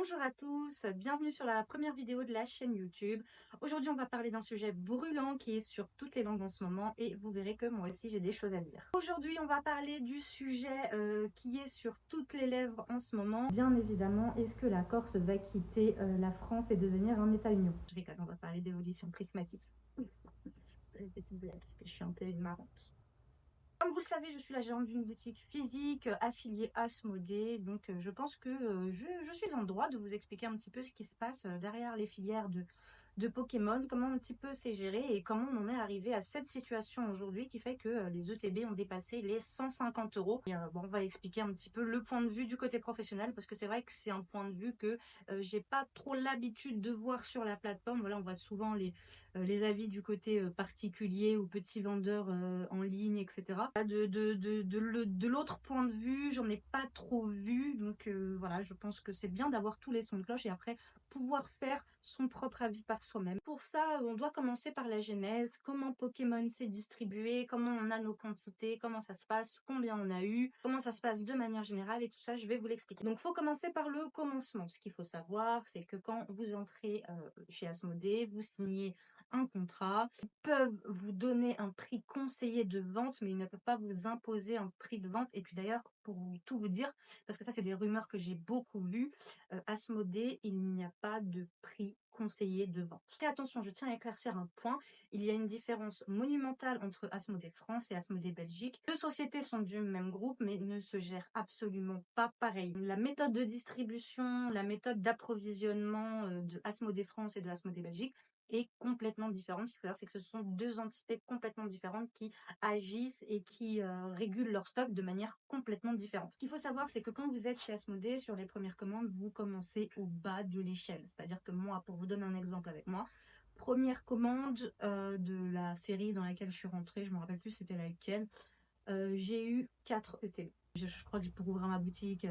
Bonjour à tous, bienvenue sur la première vidéo de la chaîne YouTube. Aujourd'hui, on va parler d'un sujet brûlant qui est sur toutes les langues en ce moment et vous verrez que moi aussi j'ai des choses à dire. Aujourd'hui, on va parler du sujet qui est sur toutes les lèvres en ce moment. Bien évidemment, est-ce que la Corse va quitter la France et devenir un État-union? Je rigole, on va parler d'évolution prismatique. C'est une petite blague, je suis un peu marrante. Comme vous le savez, je suis la gérante d'une boutique physique affiliée à Asmodée. Donc, je pense que je suis en droit de vous expliquer un petit peu ce qui se passe derrière les filières de Pokémon, comment un petit peu c'est géré et comment on en est arrivé à cette situation aujourd'hui qui fait que les ETB ont dépassé les 150 euros. Et, bon, on va expliquer un petit peu le point de vue du côté professionnel parce que c'est vrai que c'est un point de vue que j'ai pas trop l'habitude de voir sur la plateforme. Voilà, on voit souvent les avis du côté particulier ou petits vendeurs en ligne, etc. De l'autre point de vue, j'en ai pas trop vu. Donc voilà, je pense que c'est bien d'avoir tous les sons de cloche et après pouvoir faire son propre avis par soi-même. Pour ça, on doit commencer par la genèse, comment Pokémon s'est distribué, comment on a nos quantités, comment ça se passe, combien on a eu, comment ça se passe de manière générale et tout ça, je vais vous l'expliquer. Donc, il faut commencer par le commencement. Ce qu'il faut savoir, c'est que quand vous entrez chez Asmodée, vous signez un contrat. Ils peuvent vous donner un prix conseillé de vente, mais ils ne peuvent pas vous imposer un prix de vente. Et puis d'ailleurs, pour tout vous dire, parce que ça, c'est des rumeurs que j'ai beaucoup lues, Asmodée, il n'y a pas de prix conseillé de vente. Et attention, je tiens à éclaircir un point. Il y a une différence monumentale entre Asmodée France et Asmodée Belgique. Deux sociétés sont du même groupe, mais ne se gèrent absolument pas pareil. La méthode de distribution, la méthode d'approvisionnement de Asmodée France et de Asmodée Belgique est complètement différente. Ce qu'il faut savoir, c'est que ce sont deux entités complètement différentes qui agissent et qui régulent leur stock de manière complètement différente. Ce qu'il faut savoir, c'est que quand vous êtes chez Asmodée, sur les premières commandes, vous commencez au bas de l'échelle. C'est-à-dire que moi, pour vous donner un exemple avec moi, première commande de la série dans laquelle je suis rentrée, je me rappelle plus c'était laquelle, j'ai eu 4 ETB. Je crois que pour ouvrir ma boutique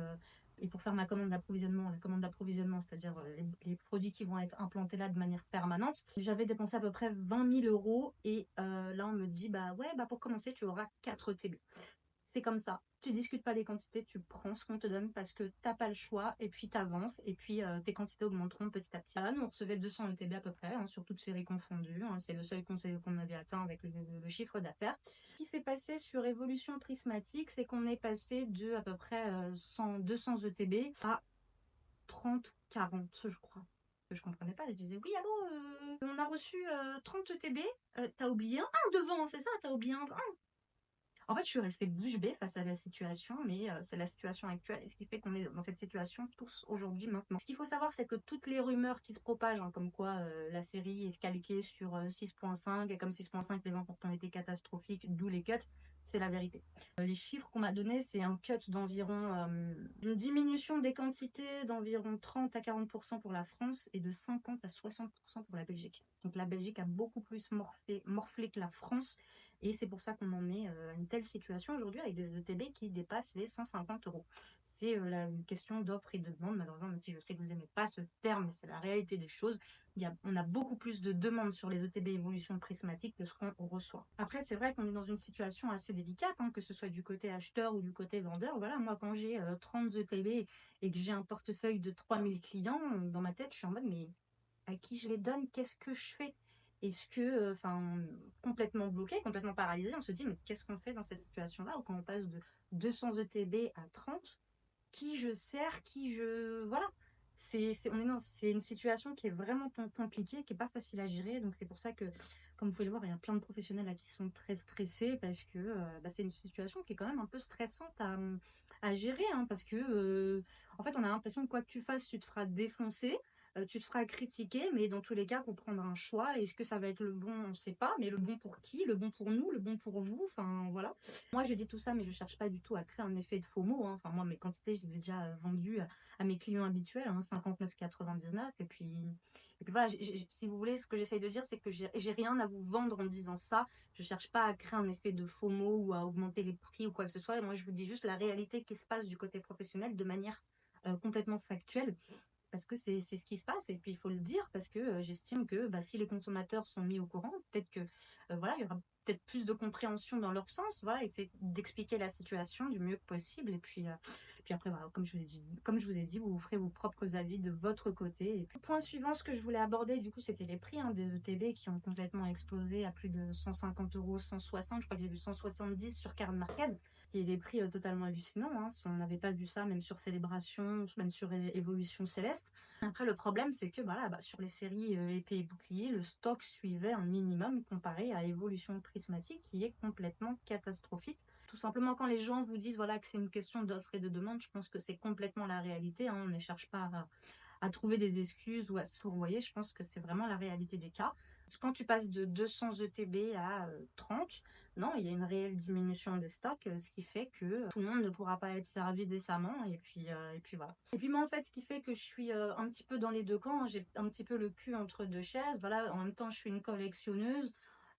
et pour faire ma commande d'approvisionnement, la commande d'approvisionnement, c'est-à-dire les produits qui vont être implantés là de manière permanente, j'avais dépensé à peu près 20 000 euros et là on me dit bah ouais, bah pour commencer tu auras 4 ETB. C'est comme ça. Tu discutes pas les quantités, tu prends ce qu'on te donne parce que t'as pas le choix et puis t'avances et puis tes quantités augmenteront petit à petit. Là, nous on recevait 200 ETB à peu près, hein, sur toutes séries confondues. Hein, c'est le seuil qu'on avait atteint avec le chiffre d'affaires. Ce qui s'est passé sur Évolution Prismatique, c'est qu'on est passé de à peu près 200 ETB à 30 ou 40, je crois. Je comprenais pas, je disais oui, allô, on a reçu 30 ETB, t'as oublié un devant, c'est ça, t'as oublié un. En fait, je suis restée bouche bée face à la situation, mais c'est la situation actuelle, et ce qui fait qu'on est dans cette situation tous aujourd'hui, maintenant. Ce qu'il faut savoir, c'est que toutes les rumeurs qui se propagent, hein, comme quoi la série est calquée sur 6.5, et comme 6.5, les ventes ont été catastrophiques, d'où les cuts, c'est la vérité. Les chiffres qu'on m'a donnés, c'est un cut d'environ une diminution des quantités d'environ 30 à 40% pour la France et de 50 à 60% pour la Belgique. Donc la Belgique a beaucoup plus morflé que la France. Et c'est pour ça qu'on en est à une telle situation aujourd'hui avec des ETB qui dépassent les 150 euros. C'est une question d'offre et de demande, malheureusement, même si je sais que vous n'aimez pas ce terme, mais c'est la réalité des choses. On a beaucoup plus de demandes sur les ETB évolution prismatique que ce qu'on reçoit. Après, c'est vrai qu'on est dans une situation assez délicate, hein, que ce soit du côté acheteur ou du côté vendeur. Voilà, moi, quand j'ai 30 ETB et que j'ai un portefeuille de 3000 clients, dans ma tête, je suis en mode, mais à qui je les donne? Qu'est-ce que je fais? Est-ce que, enfin, complètement bloqué, complètement paralysé, on se dit, mais qu'est-ce qu'on fait dans cette situation-là, où quand on passe de 200 ETB à 30, qui je sers, qui je... Voilà. C'est une situation qui est vraiment compliquée, qui n'est pas facile à gérer. Donc c'est pour ça que, comme vous pouvez le voir, il y a plein de professionnels là qui sont très stressés parce que c'est une situation qui est quand même un peu stressante à gérer. Hein, parce que, en fait, on a l'impression que quoi que tu fasses, tu te feras défoncer. Tu te feras critiquer, mais dans tous les cas, pour prendre un choix, est-ce que ça va être le bon, on ne sait pas, mais le bon pour qui, le bon pour nous, le bon pour vous, enfin voilà. Moi, je dis tout ça, mais je cherche pas du tout à créer un effet de FOMO. Hein. Enfin, moi, mes quantités, je les ai déjà vendues à mes clients habituels, hein, 59,99. Et puis voilà, si vous voulez, ce que j'essaye de dire, c'est que j'ai rien à vous vendre en disant ça. Je cherche pas à créer un effet de FOMO ou à augmenter les prix ou quoi que ce soit. Et moi, je vous dis juste la réalité qui se passe du côté professionnel de manière complètement factuelle parce que c'est ce qui se passe et puis il faut le dire parce que j'estime que si les consommateurs sont mis au courant, peut-être que voilà, il y aura peut-être plus de compréhension dans leur sens, voilà, essayer d'expliquer la situation du mieux que possible. Et puis après, voilà, comme je vous ai dit, vous vous ferez vos propres avis de votre côté. Et puis, point suivant, ce que je voulais aborder, du coup, c'était les prix des ETB qui ont complètement explosé à plus de 150 euros, 160, je crois qu'il y a eu 170 sur Card Market, qui est des prix totalement hallucinants. Hein. Si on n'avait pas vu ça, même sur Célébration, même sur Évolution Céleste. Après, le problème, c'est que voilà, sur les séries épée et bouclier, le stock suivait un minimum comparé à Évolution Prismatique, qui est complètement catastrophique. Tout simplement, quand les gens vous disent voilà, que c'est une question d'offre et de demande, je pense que c'est complètement la réalité. Hein. On ne cherche pas à trouver des excuses ou à se fourvoyer. Je pense que c'est vraiment la réalité des cas. Quand tu passes de 200 ETB à 30, non, il y a une réelle diminution des stocks, ce qui fait que tout le monde ne pourra pas être servi décemment. Et puis voilà. Et puis moi, en fait, ce qui fait que je suis un petit peu dans les deux camps, hein, j'ai un petit peu le cul entre deux chaises. Voilà, en même temps, je suis une collectionneuse.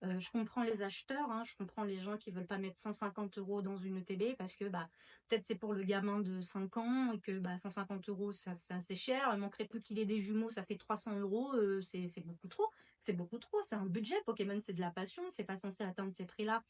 Je comprends les acheteurs, hein, je comprends les gens qui veulent pas mettre 150 euros dans une ETB parce que peut-être c'est pour le gamin de 5 ans et que 150 euros c'est assez cher. Il manquerait plus qu'il ait des jumeaux, ça fait 300 euros, c'est beaucoup trop. C'est beaucoup trop, c'est un budget. Pokémon, c'est de la passion, c'est pas censé atteindre ces prix-là.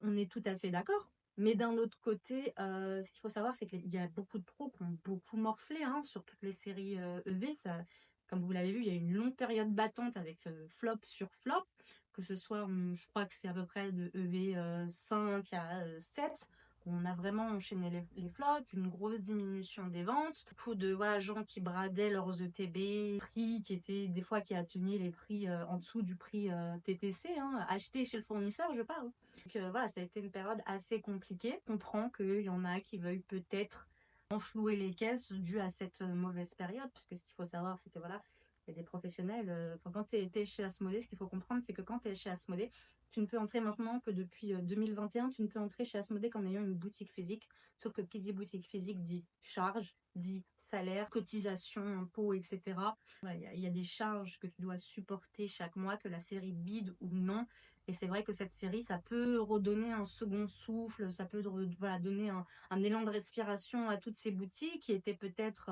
On est tout à fait d'accord. Mais d'un autre côté, ce qu'il faut savoir, c'est qu'il y a beaucoup de pros qui ont beaucoup morflé sur toutes les séries EV. Ça, comme vous l'avez vu, il y a une longue période battante avec flop sur flop. Que ce soit, je crois que c'est à peu près de EV 5 à 7. On a vraiment enchaîné les flops, une grosse diminution des ventes, beaucoup de gens qui bradaient leurs ETB, prix qui étaient des fois qui atteignaient les prix en dessous du prix TTC, acheté chez le fournisseur, je parle. Donc voilà, ça a été une période assez compliquée. Je comprends qu'il y en a qui veuillent peut-être enflouer les caisses dû à cette mauvaise période, parce que ce qu'il faut savoir, c'est que voilà, il y a des professionnels. Quand tu es chez Asmodée, ce qu'il faut comprendre, c'est que quand tu es chez Asmodée, tu ne peux entrer maintenant que depuis 2021, tu ne peux entrer chez Asmodée qu'en ayant une boutique physique. Sauf que qui dit boutique physique dit charge, dit salaire, cotisation, impôts, etc. Il y a des charges que tu dois supporter chaque mois, que la série bide ou non. Et c'est vrai que cette série, ça peut redonner un second souffle, ça peut donner un élan de respiration à toutes ces boutiques qui étaient peut-être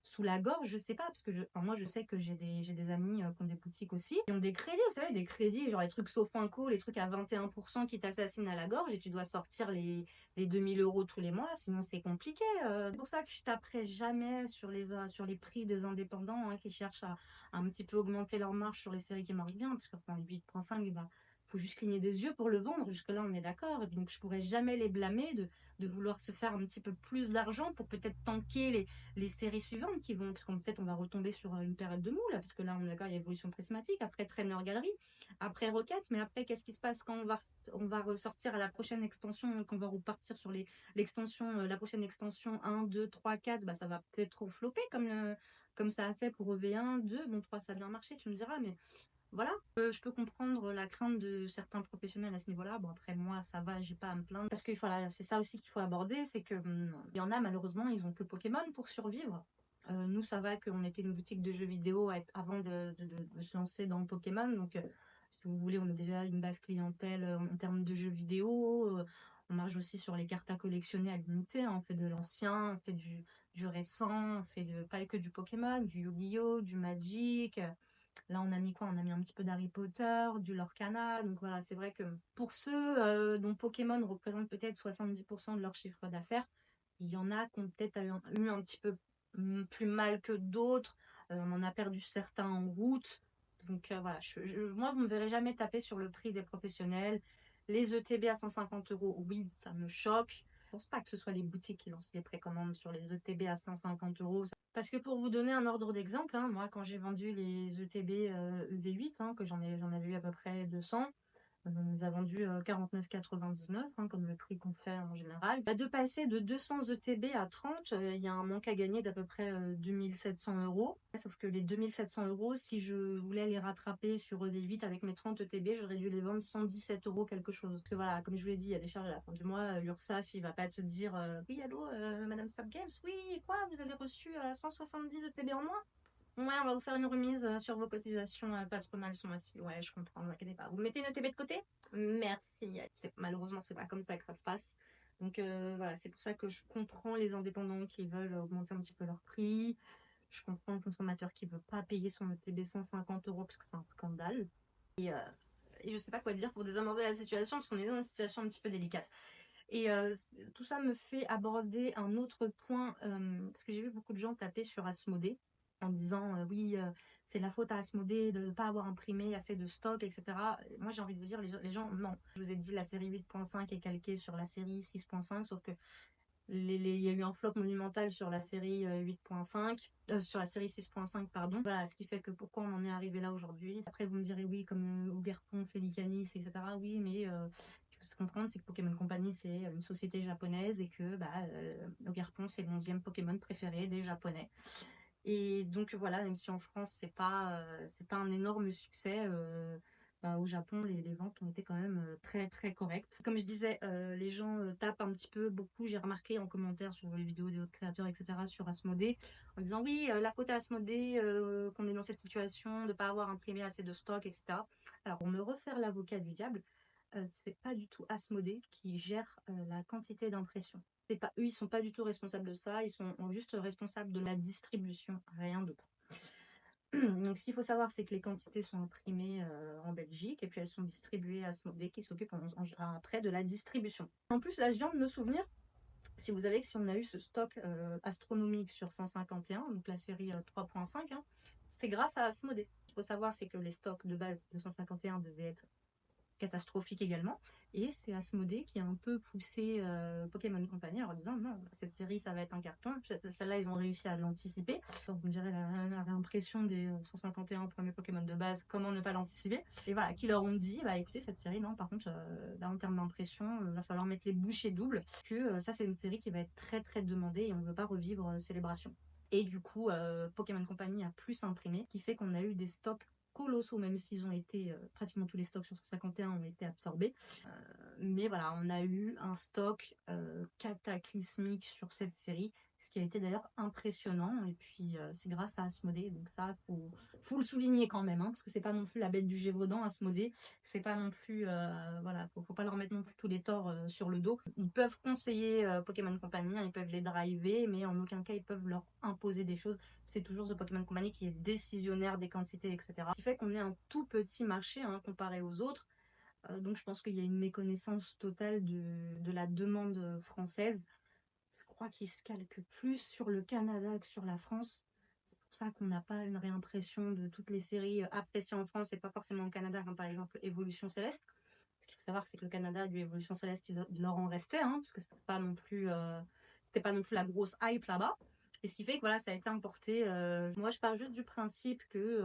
sous la gorge, je sais pas, parce que moi je sais que j'ai des amis qui ont des boutiques aussi, qui ont des crédits, vous savez, des crédits, genre les trucs Sofinco, les trucs à 21% qui t'assassinent à la gorge et tu dois sortir les 2000 euros tous les mois, sinon c'est compliqué. C'est pour ça que je taperai jamais sur les prix des indépendants qui cherchent à un petit peu augmenter leur marge sur les séries qui marchent bien, parce que pour 8.5, faut juste cligner des yeux pour le vendre. Jusque-là, on est d'accord. Et donc, je pourrais jamais les blâmer de vouloir se faire un petit peu plus d'argent pour peut-être tanker les séries suivantes qui vont, parce qu'en fait, on va retomber sur une période de mou, là, parce que là, on est d'accord, il y a Évolution Prismatique, après Trainer Gallery, après Rocket, mais après, qu'est-ce qui se passe quand on va ressortir à la prochaine extension, quand on va repartir sur l'extension, la prochaine extension 1, 2, 3, 4, ça va peut-être flopper comme ça a fait pour EV1, 2, bon, 3, ça a bien marché, tu me diras, mais voilà, je peux comprendre la crainte de certains professionnels à ce niveau-là. Bon, après, moi, ça va, j'ai pas à me plaindre. Parce que voilà, c'est ça aussi qu'il faut aborder, c'est que il y en a, malheureusement, ils ont que Pokémon pour survivre. Nous, ça va qu'on était une boutique de jeux vidéo avant de se lancer dans Pokémon. Donc, si vous voulez, on a déjà une base clientèle en termes de jeux vidéo. On marche aussi sur les cartes à collectionner à l'unité. On fait de l'ancien, on fait du récent, on fait pas que du Pokémon, du Yu-Gi-Oh!, du Magic. Là, on a mis quoi? On a mis un petit peu d'Harry Potter, du Lorcana. Donc voilà, c'est vrai que pour ceux dont Pokémon représente peut-être 70% de leur chiffre d'affaires, il y en a qui ont peut-être eu un petit peu plus mal que d'autres. On en a perdu certains en route. Donc voilà, moi, vous ne me verrez jamais taper sur le prix des professionnels. Les ETB à 150 euros, oui, ça me choque. Je pense pas que ce soit les boutiques qui lancent les précommandes sur les ETB à 150 euros. Parce que pour vous donner un ordre d'exemple, moi quand j'ai vendu les ETB EV8, que j'en avais eu à peu près 200, on les a vendus 49,99 comme le prix qu'on fait en général. De passer de 200 ETB à 30, il y a un manque à gagner d'à peu près 2700 euros. Sauf que les 2700 euros, si je voulais les rattraper sur EV8 avec mes 30 ETB, j'aurais dû les vendre 117 euros quelque chose. Parce que voilà, comme je vous l'ai dit, il y a des charges à la fin du mois. L'URSSAF, il va pas te dire oui, allô, Madame Stop Games, oui, quoi, vous avez reçu 170 ETB en moins? Ouais, on va vous faire une remise sur vos cotisations patronales ce mois-ci. Ouais, je comprends, ne vous inquiétez pas. Vous mettez une ETB de côté? Merci. Malheureusement, c'est pas comme ça que ça se passe. Donc voilà, c'est pour ça que je comprends les indépendants qui veulent augmenter un petit peu leur prix. Je comprends le consommateur qui veut pas payer son ETB 150 euros parce que c'est un scandale. et je sais pas quoi dire pour désamorcer la situation parce qu'on est dans une situation un petit peu délicate. Et tout ça me fait aborder un autre point, parce que j'ai vu beaucoup de gens taper sur Asmodée en disant oui, c'est la faute à Asmodée de ne pas avoir imprimé assez de stock, etc. Moi, j'ai envie de vous dire, les gens, non. Je vous ai dit, la série 8.5 est calquée sur la série 6.5, sauf que il y a eu un flop monumental sur la série 8.5, sur la série 6.5, pardon. Voilà, ce qui fait que pourquoi on en est arrivé là aujourd'hui. Après, vous me direz, oui, comme Ogerpon, Felicanis, etc. Oui, mais il faut se comprendre, c'est que Pokémon Company, c'est une société japonaise et que Ogerpon, c'est le 11e Pokémon préféré des Japonais. Et donc voilà, même si en France, c'est pas un énorme succès, au Japon, les ventes ont été quand même très très correctes. Comme je disais, les gens tapent un petit peu beaucoup, j'ai remarqué en commentaire sur les vidéos des autres créateurs, etc., sur Asmodée, en disant oui, la faute à Asmodée, qu'on est dans cette situation, de ne pas avoir imprimé assez de stock, etc. Alors, pour me refaire l'avocat du diable, c'est pas du tout Asmodée qui gère la quantité d'impression. C'est pas, eux, ils sont pas du tout responsables de ça, ils sont juste responsables de la distribution, rien d'autre. Donc, ce qu'il faut savoir, c'est que les quantités sont imprimées en Belgique et puis elles sont distribuées à Asmodée qui s'occupe après de la distribution. En plus, là, je viens de me souvenir, si vous savez que si on a eu ce stock astronomique sur 151, donc la série 3.5, hein, c'est grâce à Asmodée. Ce qu'il faut savoir, c'est que les stocks de base de 151 devaient être catastrophique également. Et c'est Asmodée qui a un peu poussé Pokémon Company en disant non, cette série ça va être un carton. Celle-là, ils ont réussi à l'anticiper. Donc, vous me direz la réimpression des 151 premiers Pokémon de base, comment ne pas l'anticiper? Et voilà, qui leur ont dit bah écoutez, cette série, non, par contre, là en termes d'impression, il va falloir mettre les bouchées doubles, parce que ça, c'est une série qui va être très très demandée et on ne veut pas revivre Célébration. Et du coup, Pokémon Company a plus imprimé, ce qui fait qu'on a eu des stocks colossaux, même s'ils ont été, pratiquement tous les stocks sur 151 ont été absorbés. Mais voilà, on a eu un stock cataclysmique sur cette série, ce qui a été d'ailleurs impressionnant. Et puis, c'est grâce à Asmodée, donc ça, faut le souligner quand même, hein, parce que c'est pas non plus la bête du Gévaudan, Asmodée. C'est pas non plus, voilà, faut pas leur mettre non plus tous les torts sur le dos. Ils peuvent conseiller Pokémon Company, hein, ils peuvent les driver, mais en aucun cas ils peuvent leur imposer des choses. C'est toujours The Pokémon Company qui est décisionnaire des quantités, etc. Ce qui fait qu'on est un tout petit marché hein, comparé aux autres. Donc je pense qu'il y a une méconnaissance totale de la demande française. Je crois qu'il se calque plus sur le Canada que sur la France. C'est pour ça qu'on n'a pas une réimpression de toutes les séries appréciées en France et pas forcément au Canada, comme par exemple Évolution Céleste. Ce qu'il faut savoir, c'est que le Canada, du Évolution Céleste, il leur en restait, hein, parce que c'était pas non plus la grosse hype là-bas. Et ce qui fait que voilà, ça a été importé. Moi, je pars juste du principe que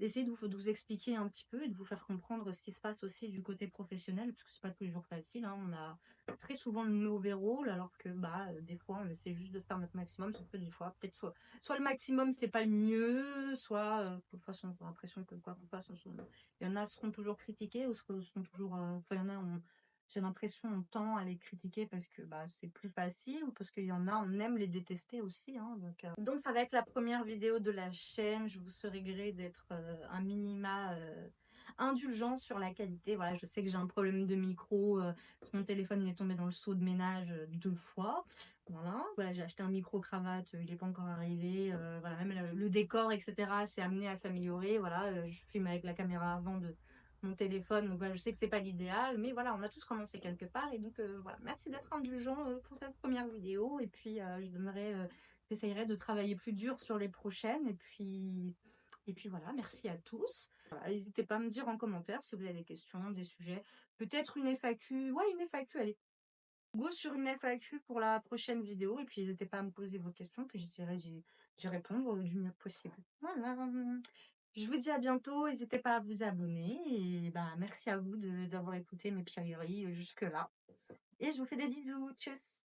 d'essayer de vous expliquer un petit peu et de vous faire comprendre ce qui se passe aussi du côté professionnel, parce que c'est pas toujours facile. Hein. On a très souvent le mauvais rôle, alors que des fois, on essaie juste de faire notre maximum. Sauf que des fois, peut-être soit le maximum, c'est pas le mieux, soit de toute façon, on a l'impression que quoi qu'on fasse, il y en a seront toujours critiqués, ou seront toujours. Enfin, il y en a, j'ai l'impression on tend à les critiquer parce que c'est plus facile ou parce qu'il y en a on aime les détester aussi hein, donc ça va être la première vidéo de la chaîne. Je vous serai gré d'être un minima indulgent sur la qualité. Voilà, je sais que j'ai un problème de micro parce que mon téléphone il est tombé dans le seau de ménage 2 fois. Voilà, j'ai acheté un micro cravate, il n'est pas encore arrivé. Voilà, même le décor, etc. s'est amené à s'améliorer. Voilà, je filme avec la caméra avant de mon téléphone, donc je sais que c'est pas l'idéal, mais voilà, on a tous commencé quelque part, et donc voilà, merci d'être indulgent pour cette première vidéo, et puis j'essayerai de travailler plus dur sur les prochaines, et puis voilà, merci à tous. Voilà, n'hésitez pas à me dire en commentaire si vous avez des questions, des sujets, peut-être une FAQ, ouais, une FAQ, allez, go sur une FAQ pour la prochaine vidéo, et puis n'hésitez pas à me poser vos questions, que j'essaierai d'y répondre du mieux possible. Voilà. Je vous dis à bientôt, n'hésitez pas à vous abonner, et merci à vous d'avoir écouté mes pirailleries jusque-là. Et je vous fais des bisous, tchuss!